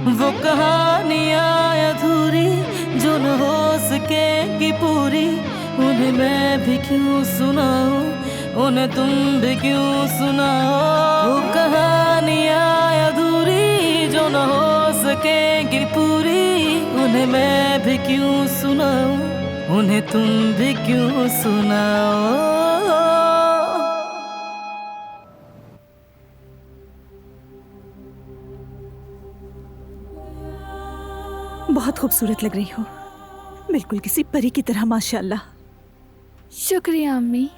वो कहानियाँ अधूरी जो न हो सकेगी पूरी, उन्हें मैं भी क्यों सुनाऊं, उन्हें तुम भी क्यों सुनाओ। वो कहानियाँ अधूरी जो न हो सकेगी पूरी, उन्हें मैं भी क्यों सुनाऊं, उन्हें तुम भी क्यों सुनाओ। बहुत खूबसूरत लग रही हो, बिल्कुल किसी परी की तरह, माशाल्लाह। शुक्रिया अम्मी।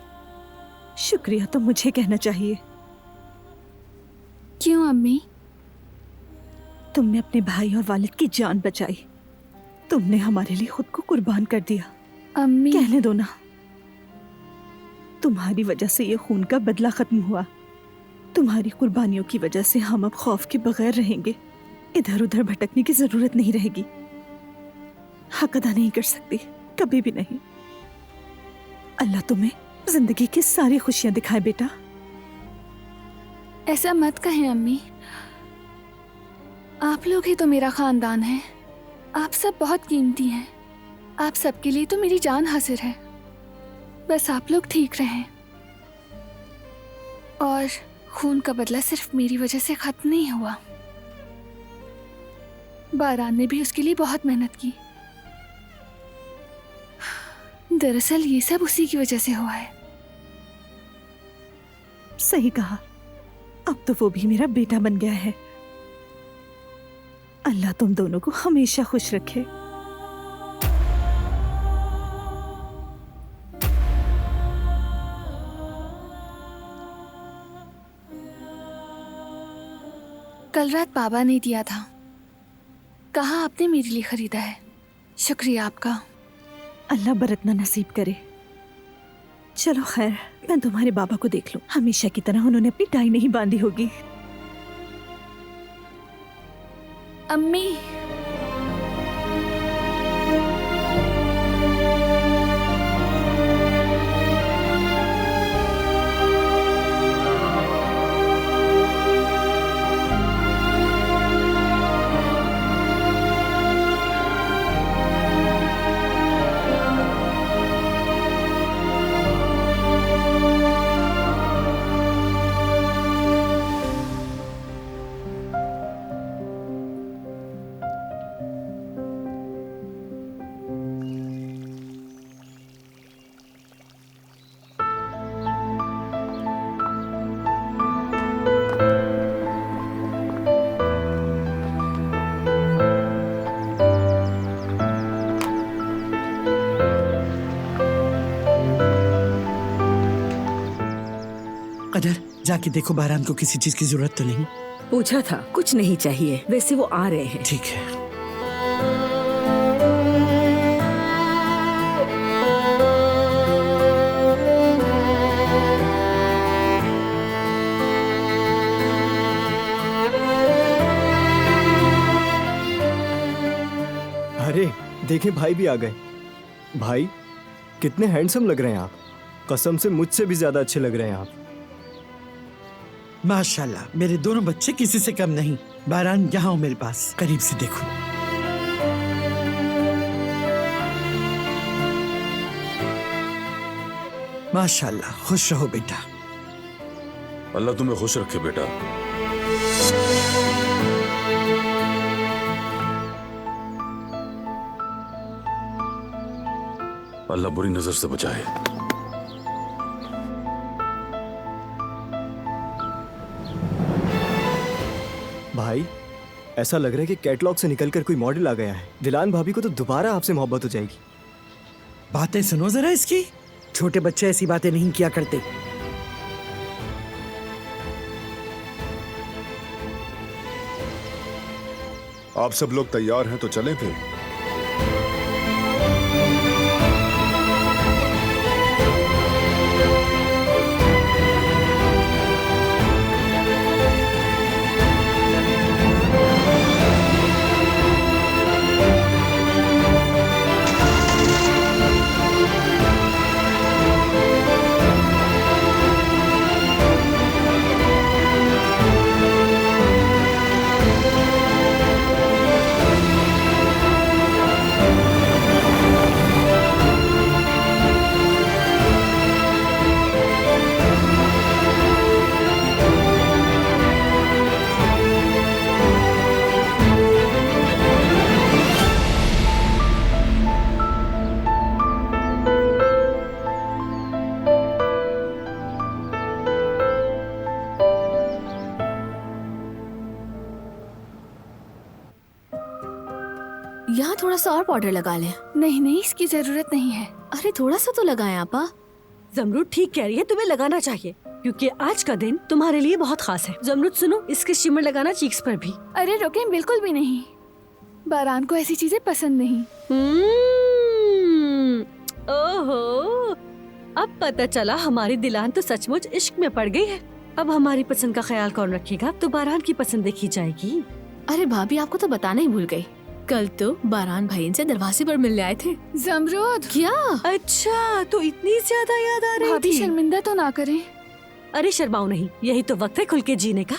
शुक्रिया तो मुझे कहना चाहिए। क्यों अम्मी? तुमने अपने भाई और वालिद की जान बचाई, तुमने हमारे लिए खुद को कुर्बान कर दिया। अम्मी कहने दो ना, तुम्हारी वजह से ये खून का बदला खत्म हुआ। तुम्हारी कुर्बानियों की वजह से हम अब खौफ के बगैर रहेंगे, इधर उधर भटकने की जरूरत नहीं रहेगी। हक अदा नहीं कर सकती, कभी भी नहीं। अल्लाह तुम्हें जिंदगी की सारी खुशियां दिखाए बेटा। ऐसा मत कहें अम्मी, आप लोग ही तो मेरा खानदान है। आप सब बहुत कीमती हैं। आप सबके लिए तो मेरी जान हाजिर है। बस आप लोग ठीक रहें। और खून का बदला सिर्फ मेरी वजह से खत्म नहीं हुआ, बारान ने भी उसके लिए बहुत मेहनत की। दरअसल ये सब उसी की वजह से हुआ है। सही कहा, अब तो वो भी मेरा बेटा बन गया है। अल्लाह तुम दोनों को हमेशा खुश रखे। कल रात बाबा ने दिया था, कहा आपने मेरे लिए खरीदा है। शुक्रिया आपका। अल्लाह बरतना नसीब करे। चलो खैर, मैं तुम्हारे बाबा को देख लूं। हमेशा की तरह उन्होंने अपनी टाई नहीं बांधी होगी। अम्मी कदर, जाके देखो बारान को किसी चीज की जरूरत तो नहीं। पूछा था, कुछ नहीं चाहिए। वैसे वो आ रहे हैं। ठीक है। अरे देखें, भाई भी आ गए। भाई कितने हैंडसम लग रहे हैं आप। कसम से मुझसे भी ज्यादा अच्छे लग रहे हैं आप। माशाल्लाह, मेरे दोनों बच्चे किसी से कम नहीं। बारान, यहाँ हो मेरे पास, करीब से देखो। माशाल्लाह, खुश रहो बेटा। अल्लाह तुम्हें खुश रखे बेटा। अल्लाह बुरी नजर से बचाए। भाई ऐसा लग रहा है कि कैटलॉग से निकलकर कोई मॉडल आ गया है। दिलान भाभी को तो दोबारा आपसे मोहब्बत हो जाएगी। बातें सुनो जरा इसकी। छोटे बच्चे ऐसी बातें नहीं किया करते। आप सब लोग तैयार हैं तो चलें फिर। यहाँ थोड़ा सा और पाउडर लगा लें। नहीं नहीं, इसकी जरूरत नहीं है। अरे थोड़ा सा तो लगाएं आपा। जमरूद ठीक कह रही है, तुम्हें लगाना चाहिए क्योंकि आज का दिन तुम्हारे लिए बहुत खास है। जमरूद सुनो, इसके शिमर लगाना चीक्स पर भी। अरे रुकें, बिल्कुल भी नहीं। बारान को ऐसी चीजें पसंद नहीं। ओहो, अब पता चला हमारी दिलान तो सचमुच इश्क में पड़ गई है। अब हमारी पसंद का ख्याल कौन रखेगा? अब तो बारान की पसंद देखी जाएगी। अरे भाभी, आपको तो बताना ही भूल गई, कल तो बारान भाई से दरवाजे पर मिलने आए थे। जमरूद, क्या? अच्छा, तो इतनी ज्यादा याद आ रही भाभी थी। शर्मिंदा तो ना करें। अरे शर्माओ नहीं, यही तो वक्त है खुल के जीने का।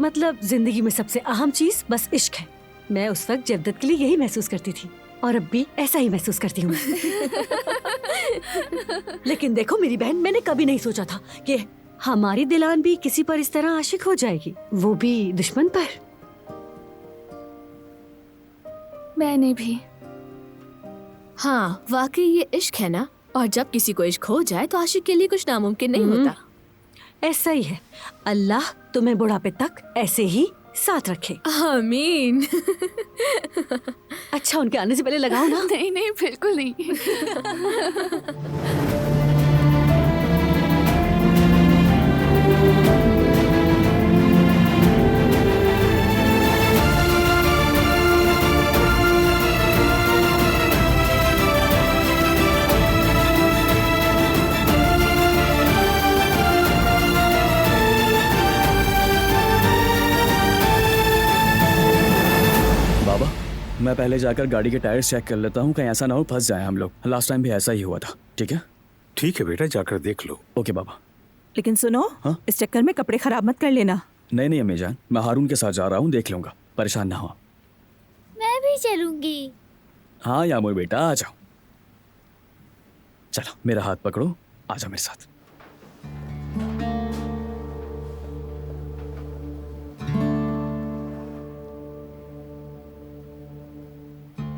मतलब जिंदगी में सबसे अहम चीज बस इश्क है। मैं उस वक्त जद्दत के लिए यही महसूस करती थी और अब भी ऐसा ही महसूस करती हूँ। लेकिन देखो मेरी बहन, मैंने कभी नहीं सोचा था कि हमारी दिलान भी किसी पर इस तरह आशिक हो जाएगी, वो भी दुश्मन पर। मैंने भी। हाँ, वाकई ये इश्क है ना। और जब किसी को इश्क हो जाए तो आशिक के लिए कुछ नामुमकिन नहीं होता। ऐसा ही है। अल्लाह तुम्हें बुढ़ापे तक ऐसे ही साथ रखे। आमीन। अच्छा, उनके आने से पहले लगाओ ना। नहीं नहीं, बिल्कुल नहीं। बाबा, मैं पहले जाकर गाड़ी के टायर चेक कर लेता हूँ, कहीं ऐसा ना हो फंस जाए हम लोग। लास्ट टाइम भी ऐसा ही हुआ था। ठीक है? ठीक है बेटा, जाकर देख लो। ओके बाबा। लेकिन सुनो, हाँ? इस चक्कर में कपड़े खराब मत कर लेना। नहीं नहीं अम्मी जान, मैं हारून के साथ जा रहा हूँ, देख लूंगा, परेशान ना हो। मैं भी चलूंगी। हाँ यामुर बेटा, आ जाओ। चलो मेरा हाथ पकड़ो, आ जाओ मेरे साथ।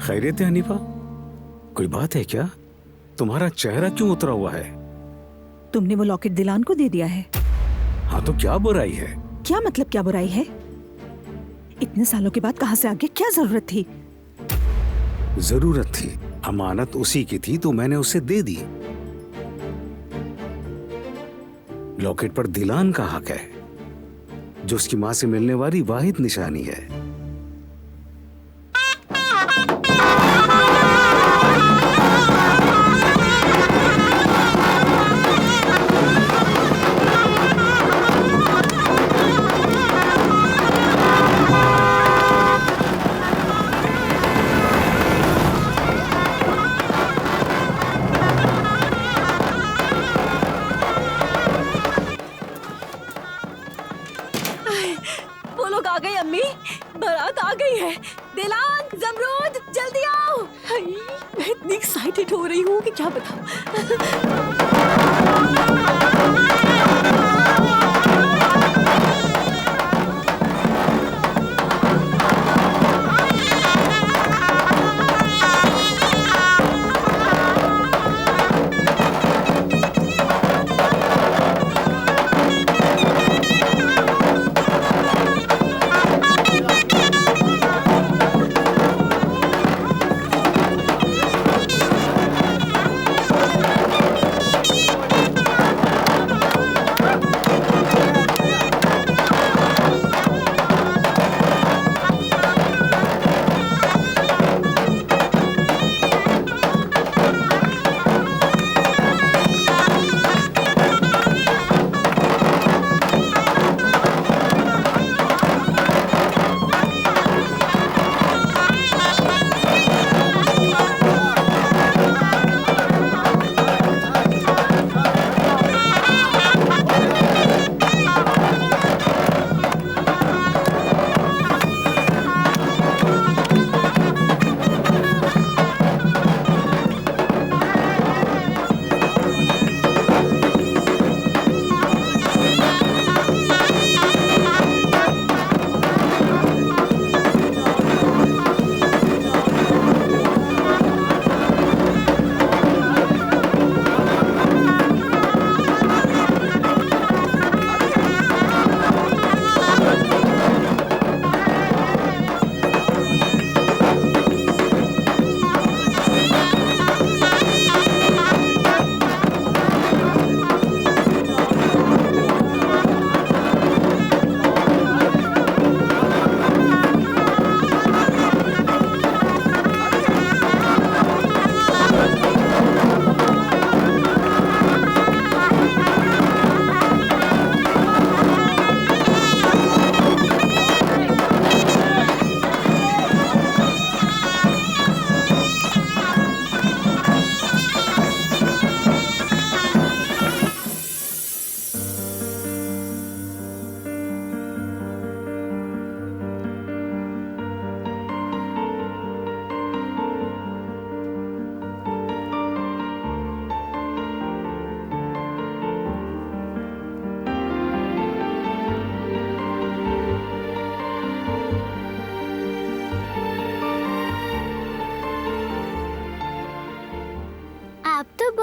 खैरियत है हनीफा? कोई बात है क्या? तुम्हारा चेहरा क्यों उतरा हुआ है? तुमने वो लॉकेट दिलान को दे दिया है। हाँ तो क्या बुराई है? क्या मतलब क्या बुराई है? इतने सालों के बाद कहाँ से आ गया? क्या जरूरत थी? जरूरत थी, अमानत उसी की थी तो मैंने उसे दे दी। लॉकेट पर दिलान का हक है, जो उसकी माँ से मिलने वाली वाहिद निशानी है। वो लोग आ गए अम्मी, बारात आ गई है। दिलान, जमरूद, जल्दी आओ। हाय, मैं इतनी एक्साइटेड हो रही हूँ कि क्या बताऊं।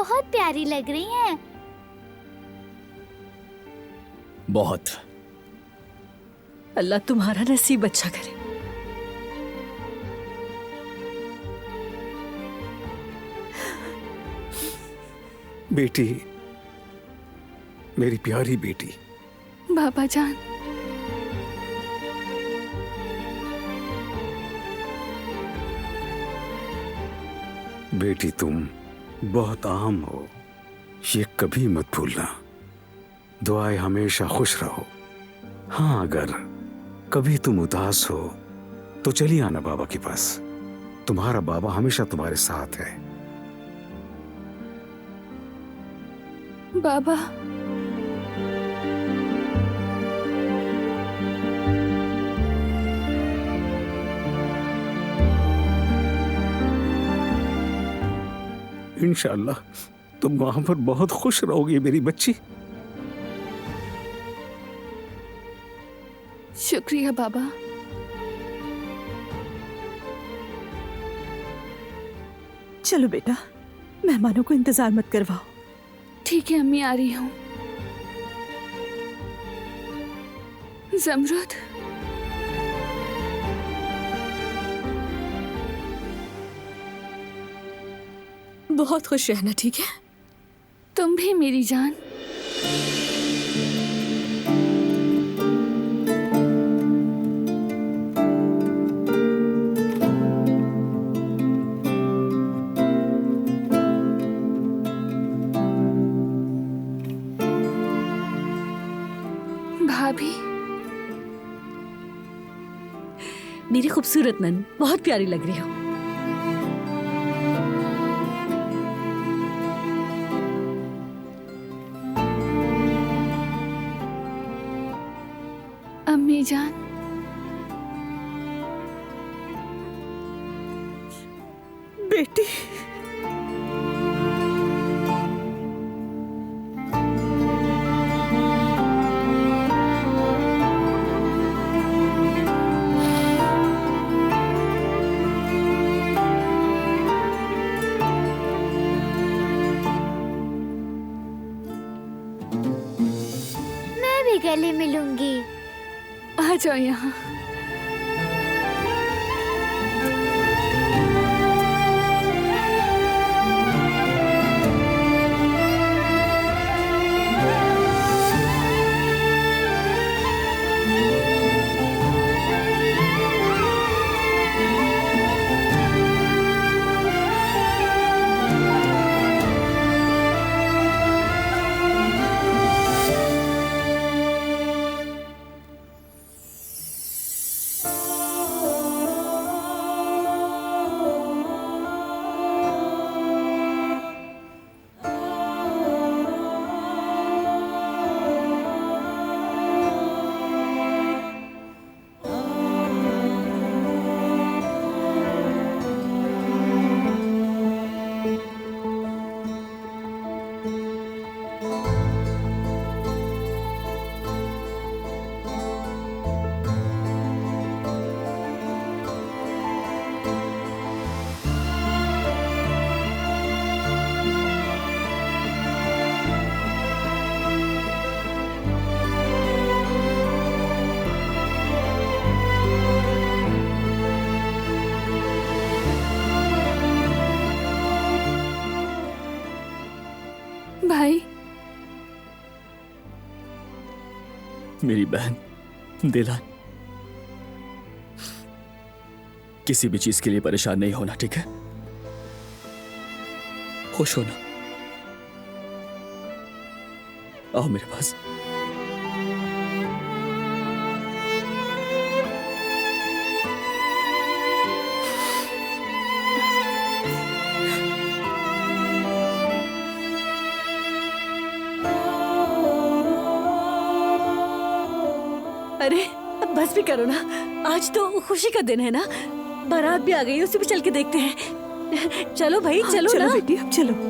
बहुत प्यारी लग रही हैं। बहुत। अल्लाह तुम्हारा नसीब अच्छा करे। बेटी, मेरी प्यारी बेटी। बाबा जान, बेटी तुम बहुत आम हो, ये कभी मत भूलना। दुआएं हमेशा खुश रहो। हाँ, अगर कभी तुम उदास हो तो चली आना बाबा के पास। तुम्हारा बाबा हमेशा तुम्हारे साथ है। बाबा। इंशाअल्लाह तुम वहां पर बहुत खुश रहोगी मेरी बच्ची। शुक्रिया बाबा। चलो बेटा, मेहमानों को इंतजार मत करवाओ। ठीक है अम्मी, आ रही हूँ। ज़मरुद, बहुत खुश रहना, ठीक है? तुम भी मेरी जान। भाभी, मेरी खूबसूरत नन, बहुत प्यारी लग रही हो। अम्मी जान, बेटी, मैं भी गले मिलूंगी। आ जाओ यहाँ। भाई, मेरी बहन दिलान, किसी भी चीज के लिए परेशान नहीं होना, ठीक है? खुश होना। आओ मेरे पास। अरे अब बस भी करो ना, आज तो खुशी का दिन है ना। बारात भी आ गई है, उसे भी चल के देखते हैं। चलो भाई, चलो चलो ना। बेटी, अब चलो।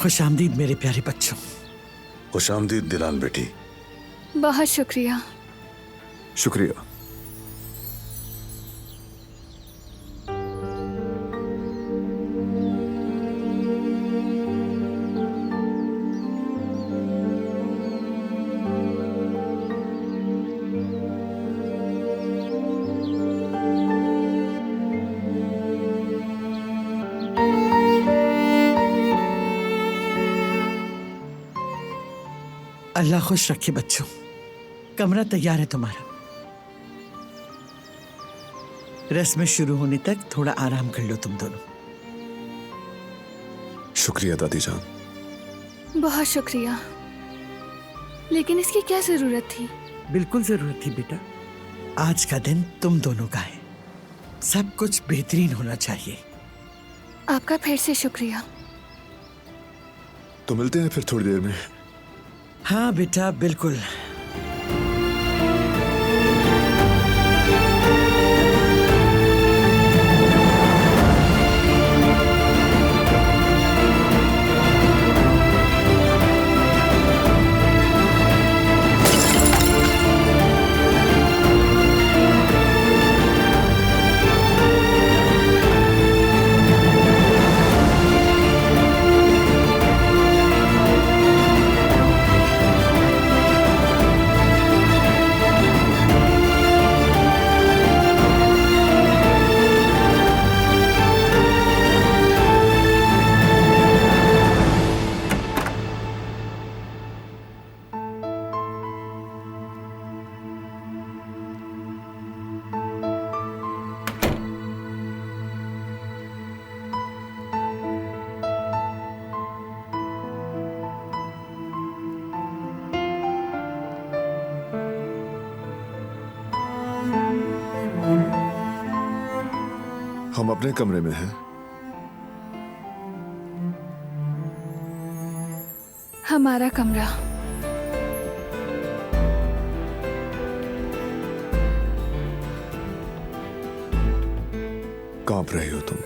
खुश आमदीद मेरे प्यारे बच्चों। खुश आमदीद दिलान बेटी। बहुत शुक्रिया। शुक्रिया। अल्लाह खुश रखे बच्चों। कमरा तैयार है तुम्हारा। रस्म शुरू होने तक थोड़ा आराम कर लो तुम दोनों। शुक्रिया दादी जान। बहुत शुक्रिया, लेकिन इसकी क्या जरूरत थी? बिल्कुल जरूरत थी बेटा। आज का दिन तुम दोनों का है। सब कुछ बेहतरीन होना चाहिए। आपका फिर से शुक्रिया। तो मिलते हैं फिर थोड़ी देर में। हाँ बेटा बिल्कुल। हम अपने कमरे में हैं। हमारा कमरा। कांप रही हो तुम?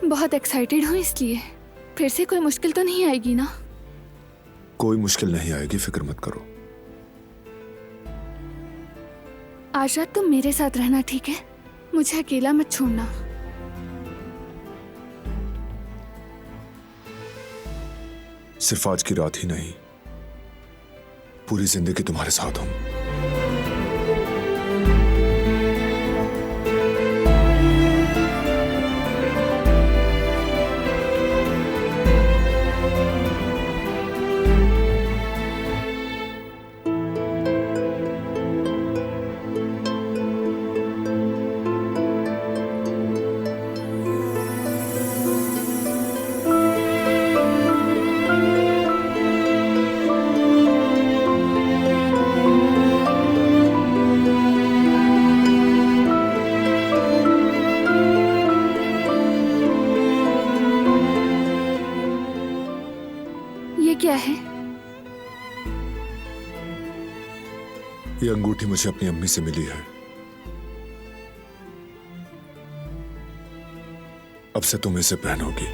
बहुत एक्साइटेड हूँ इसलिए। फिर से कोई मुश्किल तो नहीं आएगी ना? कोई मुश्किल नहीं आएगी, फिक्र मत करो। आज रात तुम मेरे साथ रहना, ठीक है? मुझे अकेला मत छोड़ना। सिर्फ आज की रात ही नहीं, पूरी जिंदगी तुम्हारे साथ हूं। क्या है? ये अंगूठी मुझे अपनी अम्मी से मिली है। अब से तुम इसे पहनोगी।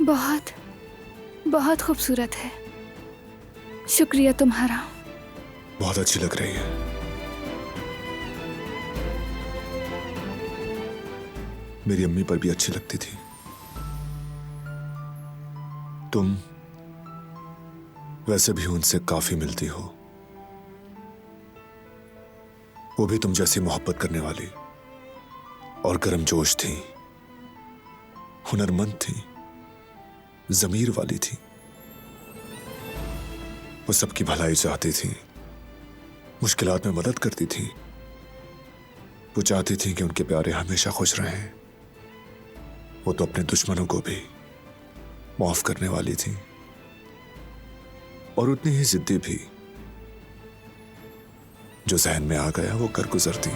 बहुत बहुत खूबसूरत है। शुक्रिया तुम्हारा। बहुत अच्छी लग रही है। मेरी अम्मी पर भी अच्छी लगती थी। तुम वैसे भी उनसे काफी मिलती हो। वो भी तुम जैसी मोहब्बत करने वाली और गर्मजोश थी, हुनरमंद थी, जमीर वाली थी। वो सबकी भलाई चाहती थी, मुश्किलात में मदद करती थी। वो चाहती थी कि उनके प्यारे हमेशा खुश रहें। वो तो अपने दुश्मनों को भी माफ करने वाली थी और उतनी ही जिद्दी भी। जो जहन में आ गया वो कर गुजरती।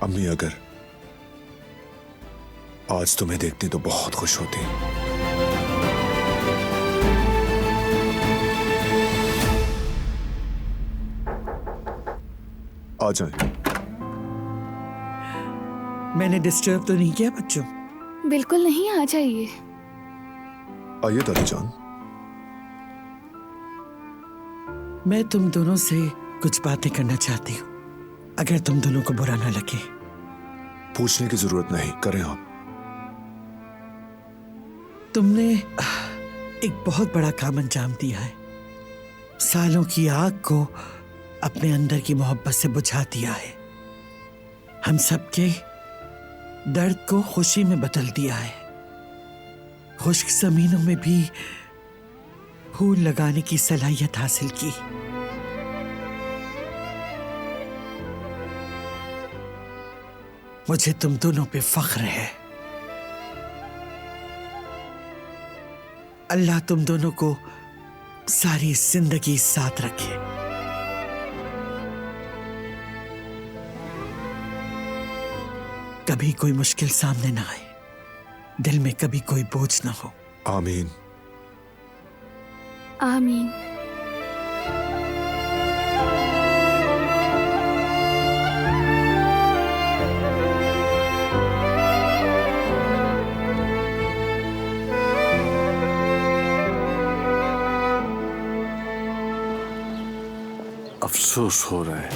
अम्मी अगर आज तुम्हें देखती तो बहुत खुश होती। आ जाए। मैंने डिस्टर्ब तो नहीं किया बच्चों? बिल्कुल नहीं, आ जाइए। आइए दादी जान। मैं तुम दोनों से कुछ बातें करना चाहती हूँ, अगर तुम दोनों को बुरा ना लगे। पूछने की जरूरत नहीं, करें आप। तुमने एक बहुत बड़ा काम अंजाम दिया है। सालों की आग को अपने अंदर की मोहब्बत से बुझा दिया है। हम सबके दर्द को खुशी में बदल दिया है। खुश्क जमीनों में भी फूल लगाने की सलाहियत हासिल की। मुझे तुम दोनों पे फख्र है। अल्लाह तुम दोनों को सारी जिंदगी साथ रखे। कभी कोई मुश्किल सामने ना आए, दिल में कभी कोई बोझ ना हो। आमीन। आमीन। अफसोस हो रहा है,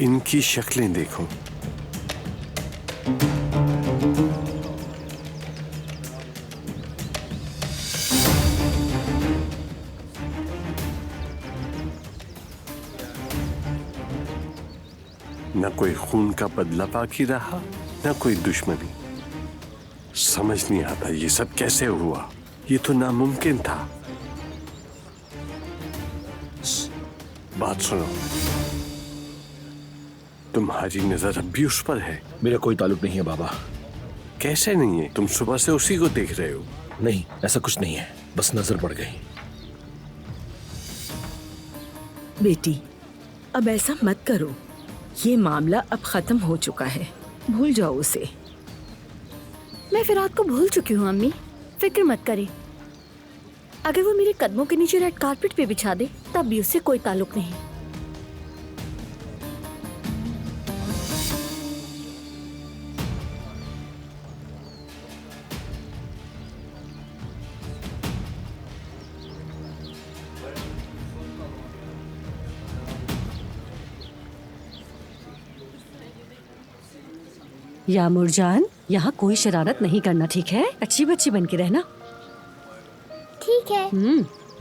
इनकी शक्लें देखो। न कोई खून का बदला बाकी रहा, न कोई दुश्मनी। समझ नहीं आता ये सब कैसे हुआ। ये तो नामुमकिन था। बात सुनो, तुम्हारी नजर अब भी उस पर है। मेरा कोई ताल्लुक नहीं है बाबा। कैसे नहीं है? तुम सुबह से उसी को देख रहे हो। नहीं, ऐसा कुछ नहीं है, बस नजर पड़ गई। बेटी, अब ऐसा मत करो। ये मामला अब खत्म हो चुका है, भूल जाओ उसे। मैं फिराद को भूल चुकी हूँ अम्मी, फिक्र मत करें। अगर वो मेरे कदमों के नीचे रेड कारपेट पे बिछा दे तब भी उससे कोई ताल्लुक नहीं। यामुर जान, यहाँ कोई शरारत नहीं करना, ठीक है? अच्छी बच्ची बन के रहना। ठीक है।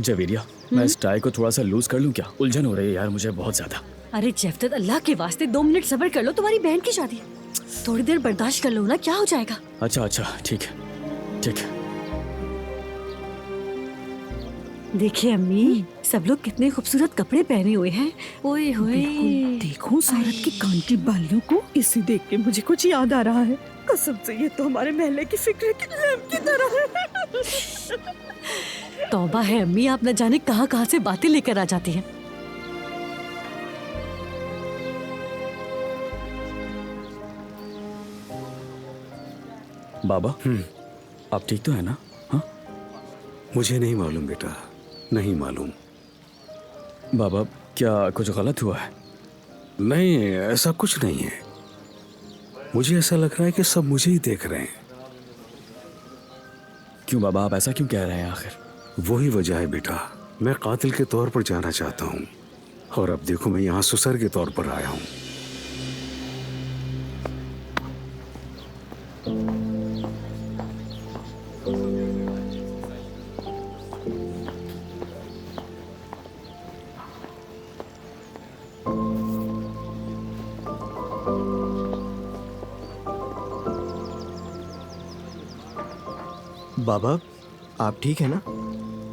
जवेरिया, मैं इस टाई को थोड़ा सा लूज कर लूं क्या? उलझन हो रही है यार मुझे बहुत ज्यादा। अरे जफदत, अल्लाह के वास्ते 2 मिनट सब्र कर लो, तुम्हारी बहन की शादी है। थोड़ी देर बर्दाश्त कर लो ना, क्या हो जाएगा? अच्छा अच्छा, ठीक है ठीक है। देखिए अम्मी, सब लोग कितने खूबसूरत कपड़े पहने हुए हैं। ओए होए, देखो सारत की कांटी बालियों को। इसे देख के मुझे कुछ याद आ रहा है। कसम से ये तो हमारे महल्ले की फिक्र की लैम्प की तरह है। तौबा है अम्मी, आप न जाने कहाँ कहाँ से बातें लेकर आ जाती हैं। बाबा, आप ठीक तो है ना? हाँ, मुझे नहीं मालूम बेटा, नहीं मालूम। बाबा, क्या कुछ गलत हुआ है? नहीं, ऐसा कुछ नहीं है। मुझे ऐसा लग रहा है कि सब मुझे ही देख रहे हैं। क्यों बाबा, आप ऐसा क्यों कह रहे हैं आखिर? वही वजह है बेटा, मैं कातिल के तौर पर जाना चाहता हूँ, और अब देखो मैं यहाँ सुसर के तौर पर आया हूँ। बाबा, आप ठीक है ना?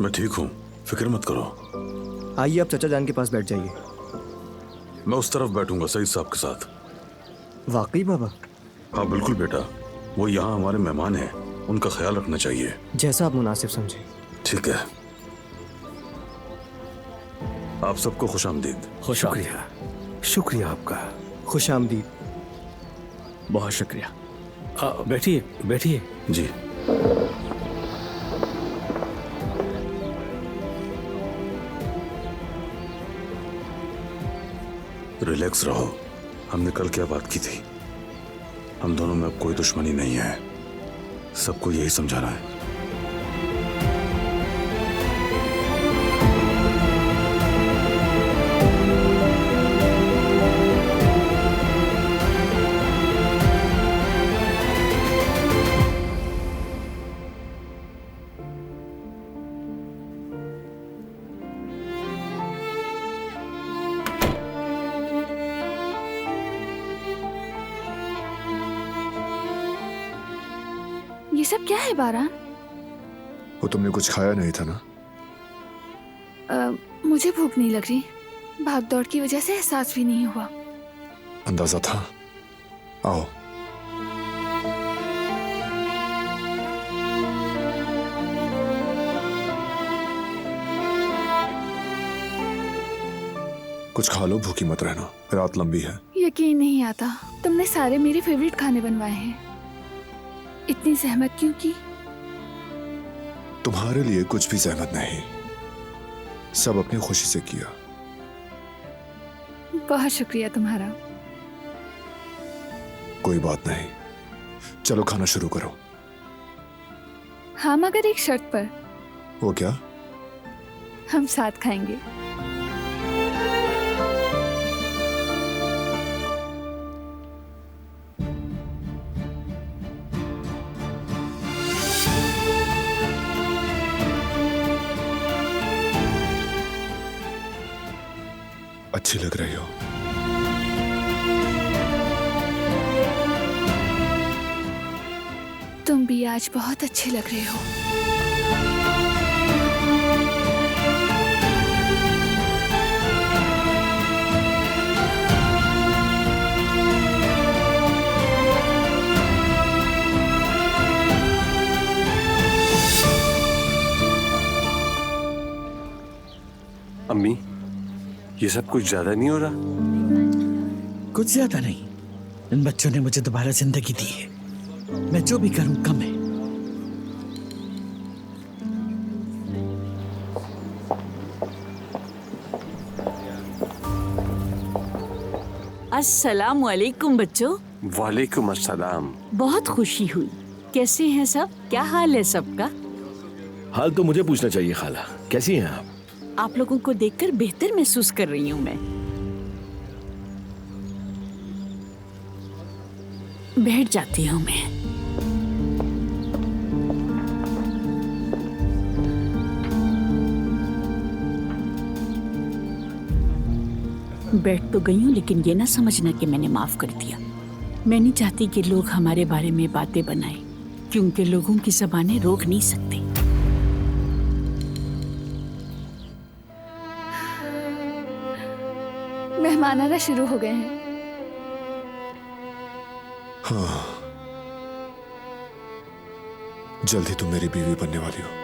मैं ठीक हूँ, फिक्र मत करो। आइए आप चाचा जान के पास बैठ जाइए। मैं उस तरफ बैठूंगा सईद साहब के साथ। वाकई बाबा? हाँ बिल्कुल बेटा, वो यहाँ हमारे मेहमान हैं, उनका ख्याल रखना चाहिए। जैसा आप मुनासिब समझे। ठीक है। आप सबको खुशामदीद। शुक्रिया, शुक्रिया आपका। खुशामदीद। बहुत शुक्रिया। बैठिए बैठिए। जी रिलैक्स रहो। हमने कल क्या बात की थी? हम दोनों में अब कोई दुश्मनी नहीं है, सबको यही समझाना है। ये सब क्या है बारान? वो तुमने कुछ खाया नहीं था ना? मुझे भूख नहीं लग रही। भाग दौड़ की वजह से एहसास भी नहीं हुआ। अंदाजा था। आओ। कुछ खा लो, भूखी मत रहना, रात लंबी है। यकीन नहीं आता, तुमने सारे मेरे फेवरेट खाने बनवाए हैं। इतनी जहमत क्यों की? तुम्हारे लिए कुछ भी जहमत नहीं, सब अपनी खुशी से किया। बहुत शुक्रिया तुम्हारा। कोई बात नहीं, चलो खाना शुरू करो। हाँ, मगर एक शर्त पर। वो क्या? हम साथ खाएंगे। अच्छी लग रही हो। तुम भी आज बहुत अच्छे लग रहे हो। अम्मी, ये सब कुछ ज्यादा नहीं हो रहा? कुछ ज्यादा नहीं। इन बच्चों ने मुझे दोबारा जिंदगी दी है। मैं जो भी करूं कम है। अस्सलाम वालेकुम बच्चों। वालेकुम अस्सलाम। बहुत खुशी हुई। कैसे हैं सब? क्या हाल है सबका? हाल तो मुझे पूछना चाहिए खाला, कैसी हैं आप? आप लोगों को देखकर बेहतर महसूस कर रही हूँ मैं। बैठ जाती हूँ मैं। बैठ तो गई हूँ, लेकिन ये ना समझना कि मैंने माफ कर दिया। मैं नहीं चाहती कि लोग हमारे बारे में बातें बनाएं, क्योंकि लोगों की ज़बानें रोक नहीं सकते। मेहमान आना शुरू हो गए हैं। हाँ, जल्दी तुम मेरी बीवी बनने वाली हो।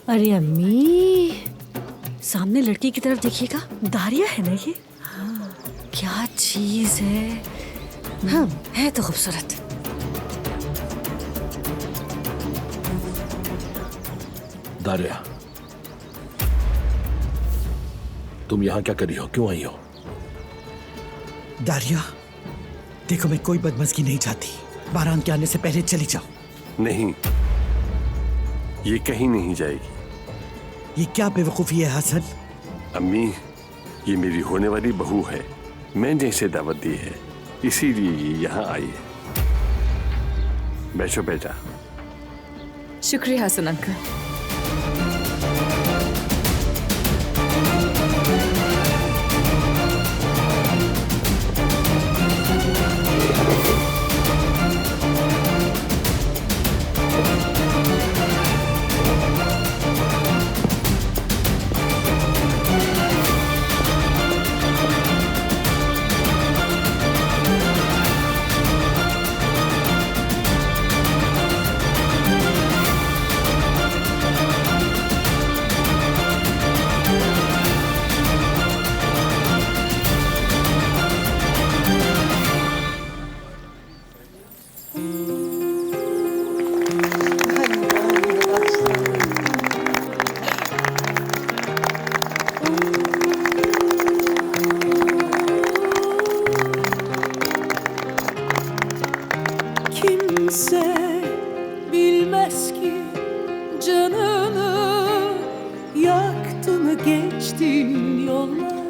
अरे अम्मी, सामने लड़की की तरफ देखिएगा। दारिया है ना ये? हाँ, क्या चीज है। हाँ, है तो खूबसूरत। दारिया, तुम यहाँ क्या कर रही हो? क्यों आई हो? दारिया, देखो मैं कोई बदमज़गी नहीं चाहती। बारान के आने से पहले चली जाओ। नहीं, ये कहीं नहीं जाएगी। ये क्या बेवकूफी है हसन? अम्मी, ये मेरी होने वाली बहू है। मैंने इसे दावत दी है, इसीलिए ये यहाँ आई है। बैठो बेटा। शुक्रिया Hasan uncle. gülse bilmez ki canını yaktı mı geçtiğin yollar.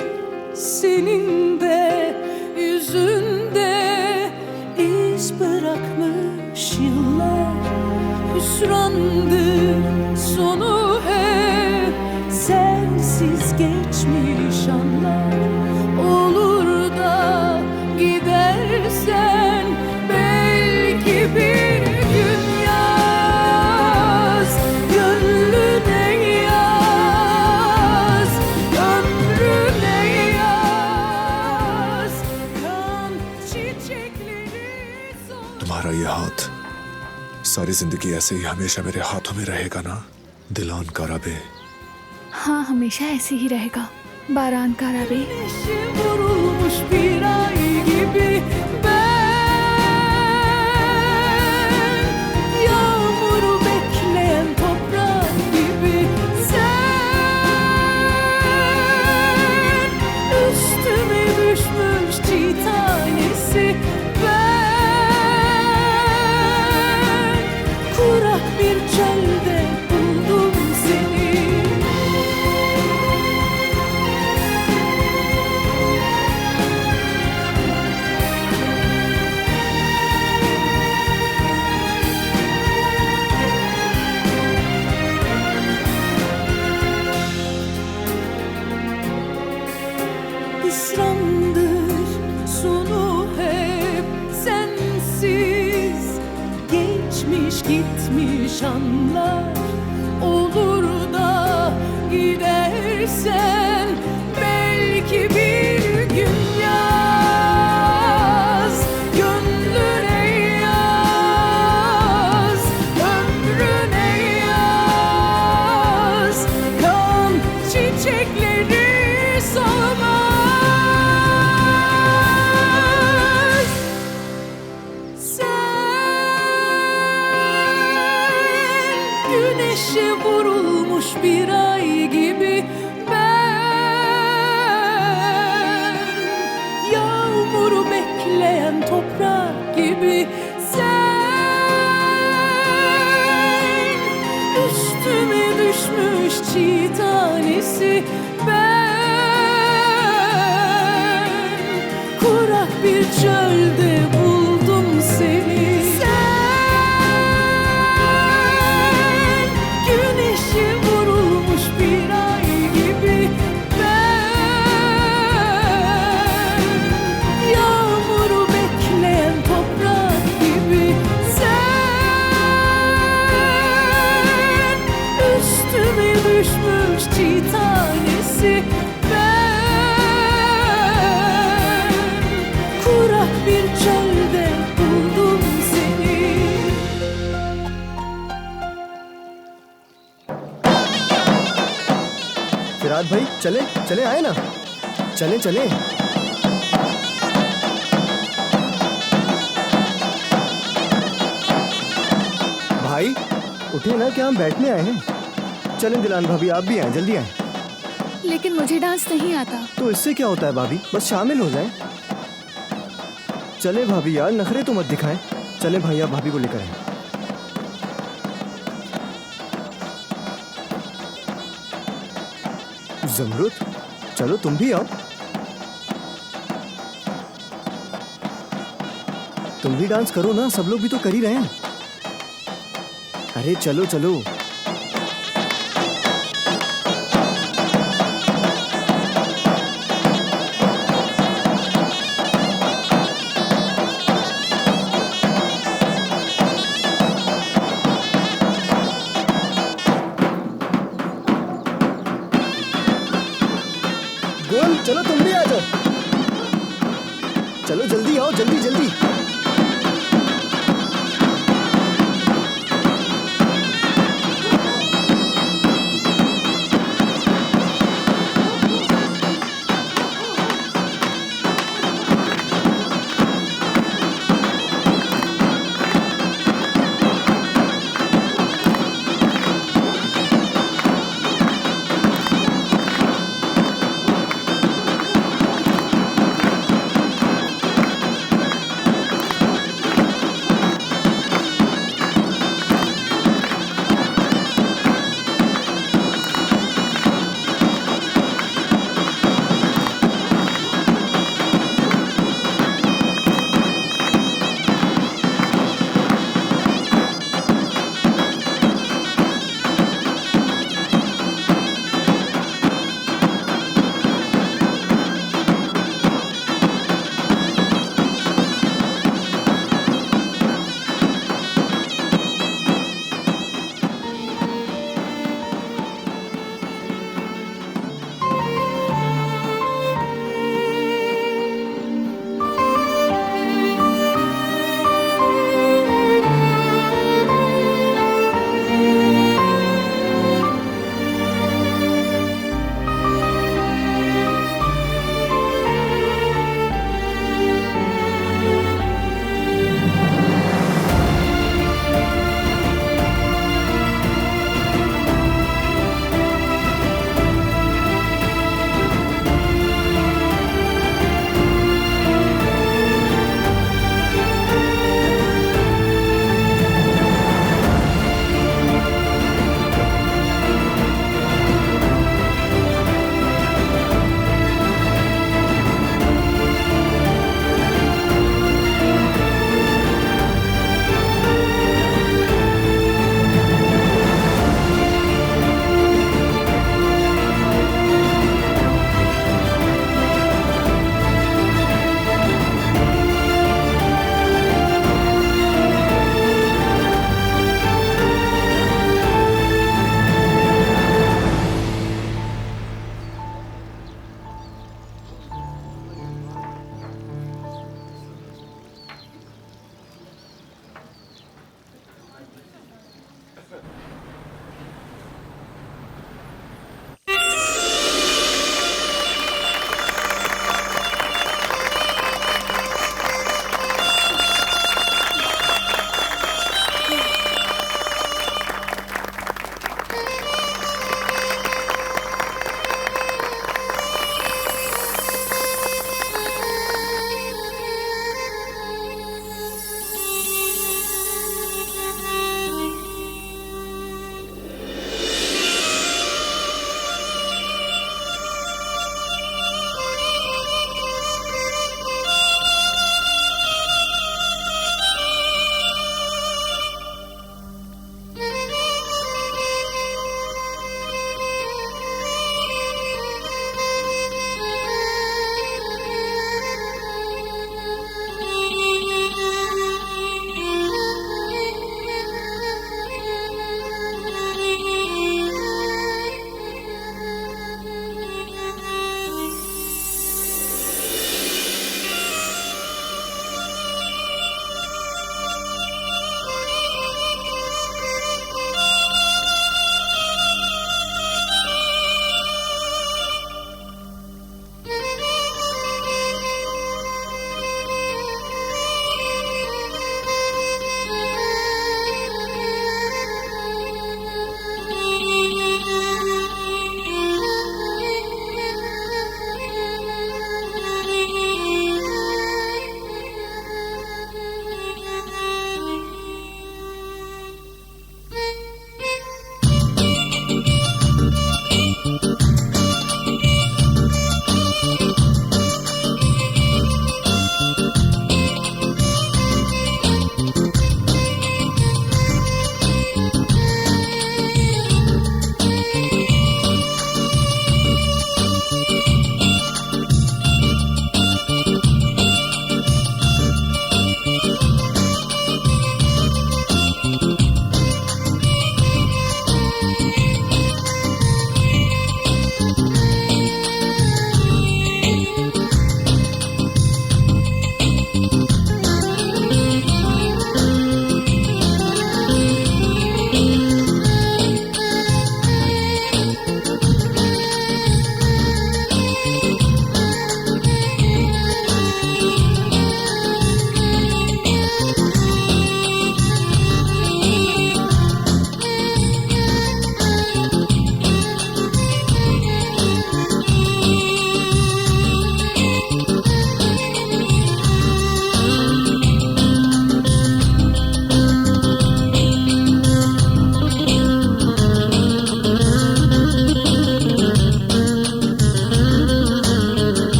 Senin de yüzünde iz bırakmış yıllar. Hüsrandır sonu hep sensiz geçmiş anlar. Olur da gidersen belki bir gün yaz, gönlüne yaz, ömrüne yaz, kan çiçekleri तुम्हारा ये हाथ सारी जिंदगी ऐसे ही हमेशा मेरे हाथों में रहेगा ना दिलान कराबे? हाँ, हमेशा ऐसे ही रहेगा बारान का रबे। vurulmuş bir ay gibi ben, yağmuru bekleyen toprak gibi sen, üstüme düşmüş çiğ tanesi ben, kurak bir çölde buldum seni. Hüsrandır sonu hep sensiz geçmiş gitmiş anlar. Olur da gidersen belki bir gün yaz, gönlüne yaz, ömrüne yaz, kan çiçekleri solmaz. Güneşe vurulmuş bir ay gibi ben, yağmuru bekleyen toprak gibi sen, üstüme düşmüş çiğ tanesi ben, kurak bir çölde buldum seni. Güneşe vurulmuş bir ay gibi ben, yağmuru bekleyen toprak gibi sen, üstüme düşmüş çiğ tanesi ben, kurak bir çölde buldum seni. Firhad भाई चले चले आए ना, चले चले। भाई उठे ना, क्या हम बैठने आए हैं? चलें दिलान भाभी, आप भी आए, जल्दी आए। लेकिन मुझे डांस नहीं आता। तो इससे क्या होता है भाभी, बस शामिल हो जाएं। चले भाभी यार, नखरे तो मत दिखाएं। चले भाई, आप भाभी को लेकर आए। जमरुद, चलो तुम भी आओ। तुम भी डांस करो ना, सब लोग भी तो कर ही रहे हैं। अरे चलो चलो। गोल, चलो तुम भी आ जाओ। चलो जल्दी आओ, जल्दी जल्दी।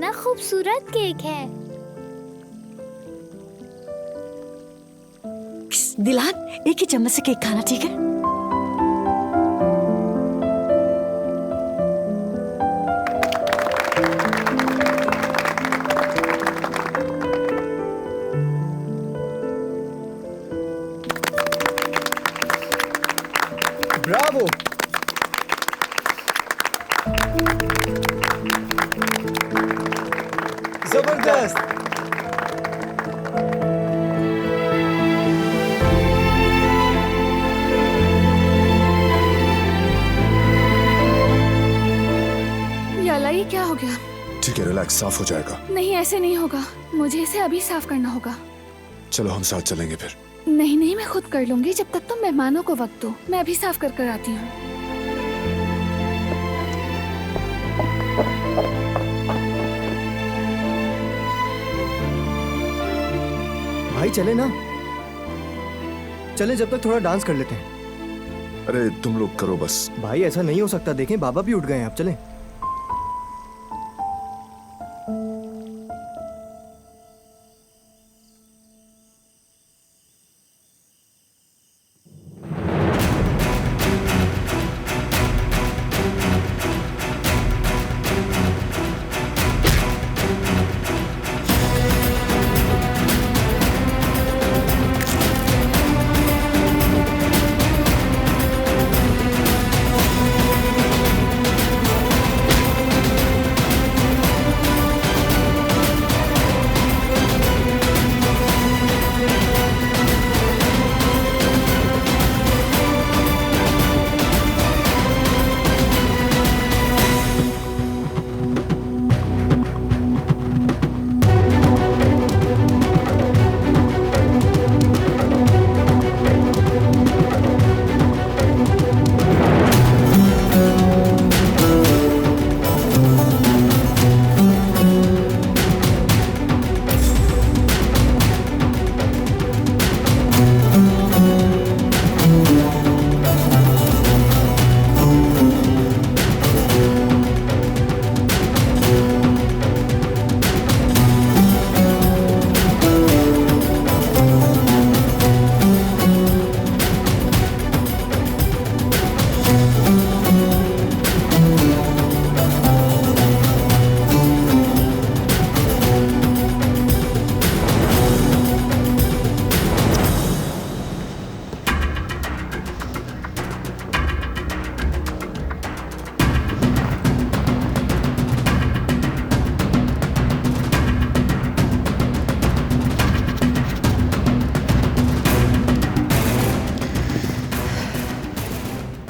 कितना खूबसूरत केक है। दिलान, एक ही चम्मच से केक खाना, ठीक है? ब्रावो। जबरदस्त। याला, ये क्या हो गया? ठीक है, रिलैक्स, साफ हो जाएगा। नहीं, ऐसे नहीं होगा। मुझे इसे अभी साफ करना होगा। चलो हम साथ चलेंगे फिर। नहीं नहीं, मैं खुद कर लूंगी। जब तक तुम मेहमानों को वक्त दो, मैं अभी साफ कर कर आती हूँ। भाई चले ना, चले, जब तक थोड़ा डांस कर लेते हैं। अरे तुम लोग करो बस। भाई ऐसा नहीं हो सकता, देखें बाबा भी उठ गए हैं। आप चलें।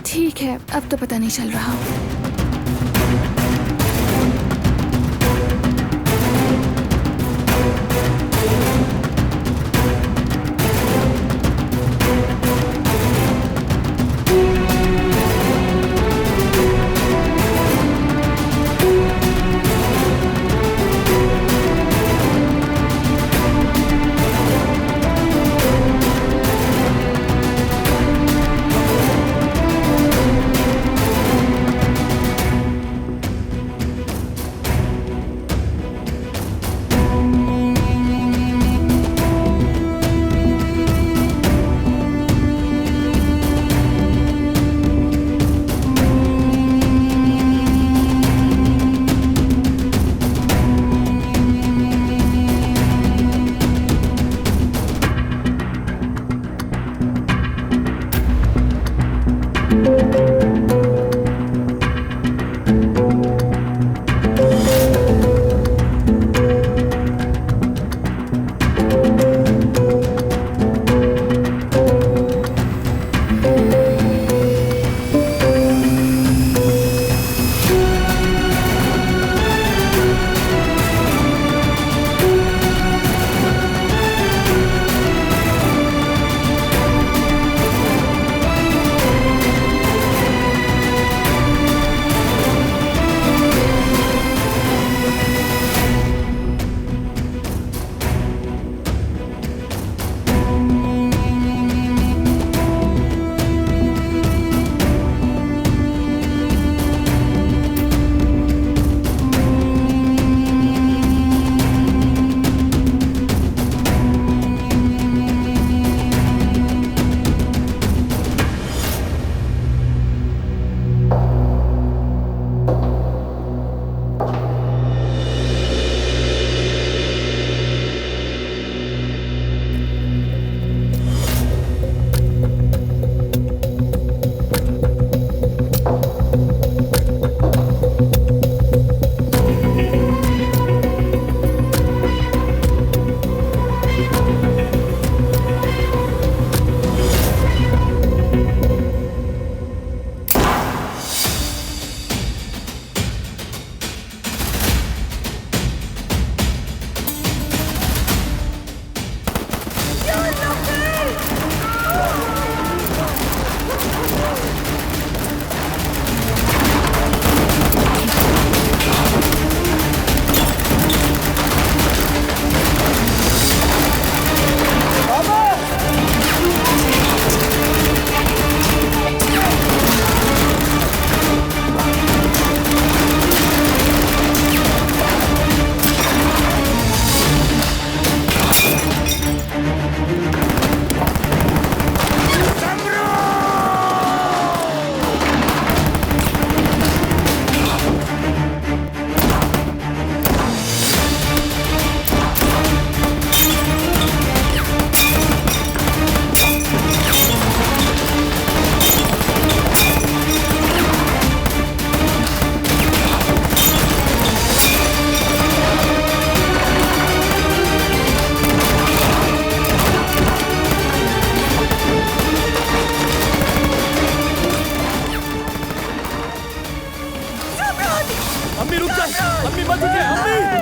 ठीक है, अब तो पता नहीं चल रहा। अम्मी रुक जाए, अम्मी मत उठे, अम्मी,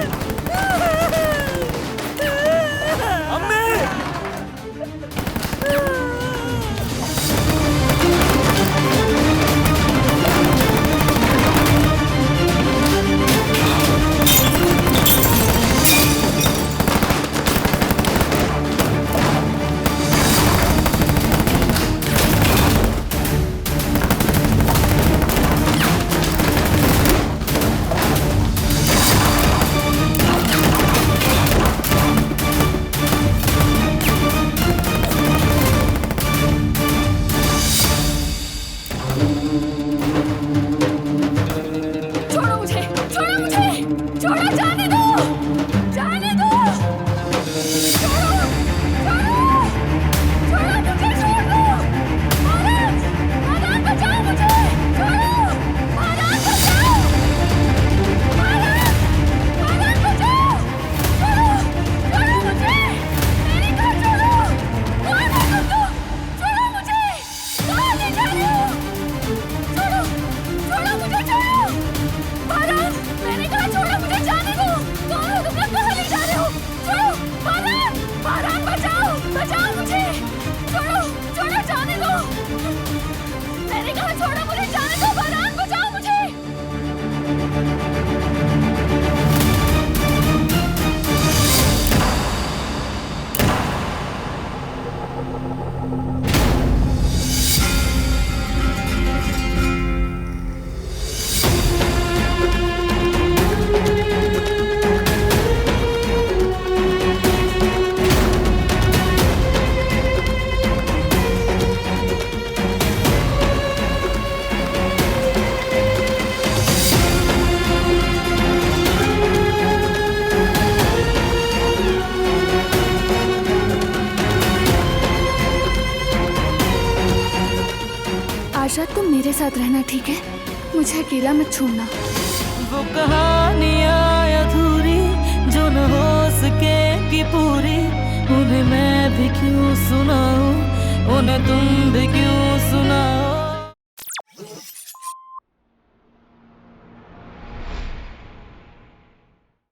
आशा तुम मेरे साथ रहना, ठीक है? मुझे अकेला मत छोड़ना। वो कहानियाँ अधूरी जो न हो सकेगी पूरी, उन्हें मैं भी क्यों सुनाऊं, उन्हें तुम भी क्यों सुनाओ।